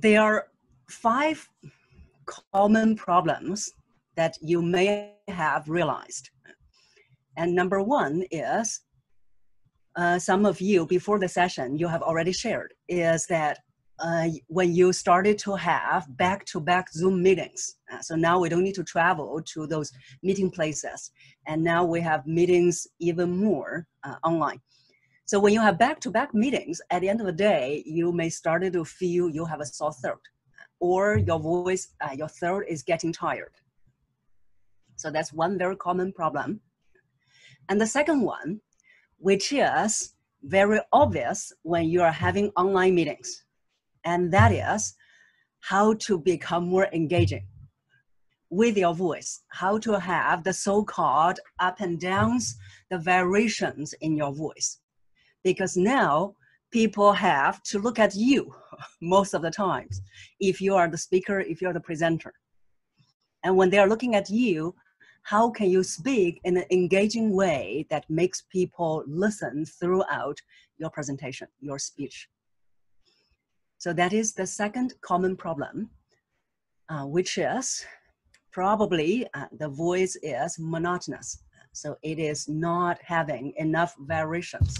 there are 5 common problems that you may have realized. And number 1 is, some of you before the session, you have already shared, is that when you started to have back-to-back Zoom meetings, so now we don't need to travel to those meeting places, and now we have meetings even more online. So when you have back-to-back meetings, at the end of the day, you may start to feel you have a sore throat, or your voice, your throat is getting tired. So that's one very common problem. And the second one, which is very obvious when you are having online meetings, and that is how to become more engaging with your voice, how to have the so-called up and downs, the variations in your voice. Because now people have to look at you most of the times, if you are the speaker, if you're the presenter. And when they're looking at you, how can you speak in an engaging way that makes people listen throughout your presentation, your speech? So that is the second common problem, which is probably the voice is monotonous. So it is not having enough variations.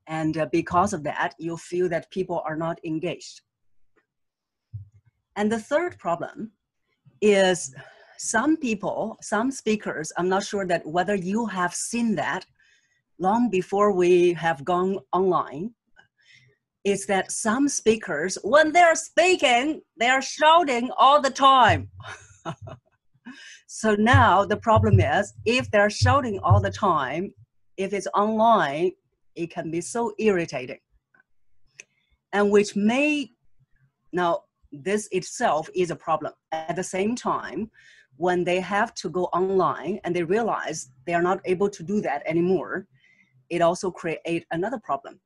And because of that, you feel that people are not engaged. And the third problem is some people, some speakers, I'm not sure that whether you have seen that long before we have gone online, is that some speakers, when they're speaking, they're shouting all the time. So now the problem is, if they're shouting all the time, if it's online, it can be so irritating. And which may, now this itself is a problem. At the same time, when they have to go online and they realize they are not able to do that anymore, it also creates another problem.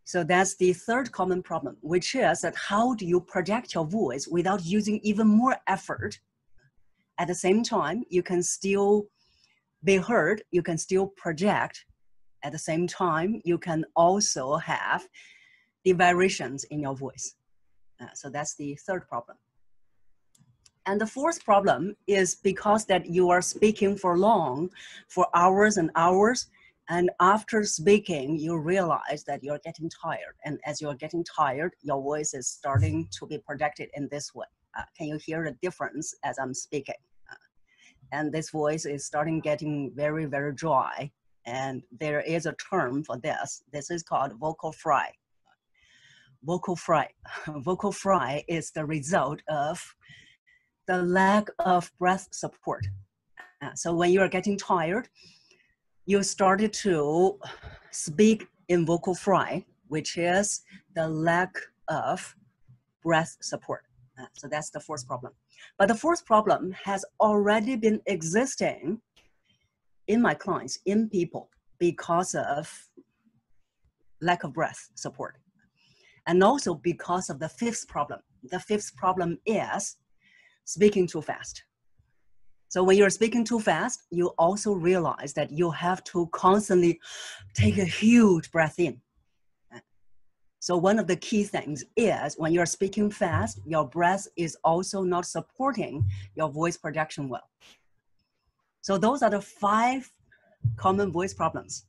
So that's the third common problem, which is that how do you project your voice without using even more effort? At the same time, you can still be heard, you can still project. At the same time, you can also have the variations in your voice. So that's the third problem. And the fourth problem is because that you are speaking for long, for hours and hours, and after speaking, you realize that you're getting tired. And as you're getting tired, your voice is starting to be projected in this way. Can you hear the difference as I'm speaking? And this voice is starting getting very, very dry. And there is a term for this. This is called vocal fry. Vocal fry. Vocal fry is the result of the lack of breath support. So when you are getting tired, you started to speak in vocal fry, which is the lack of breath support. So that's the fourth problem. But the fourth problem has already been existing in my clients, in people, because of lack of breath support. And also because of the fifth problem. The fifth problem is speaking too fast. So when you're speaking too fast, you also realize that you have to constantly take a huge breath in. So one of the key things is when you're speaking fast, your breath is also not supporting your voice projection well. So those are the 5 common voice problems.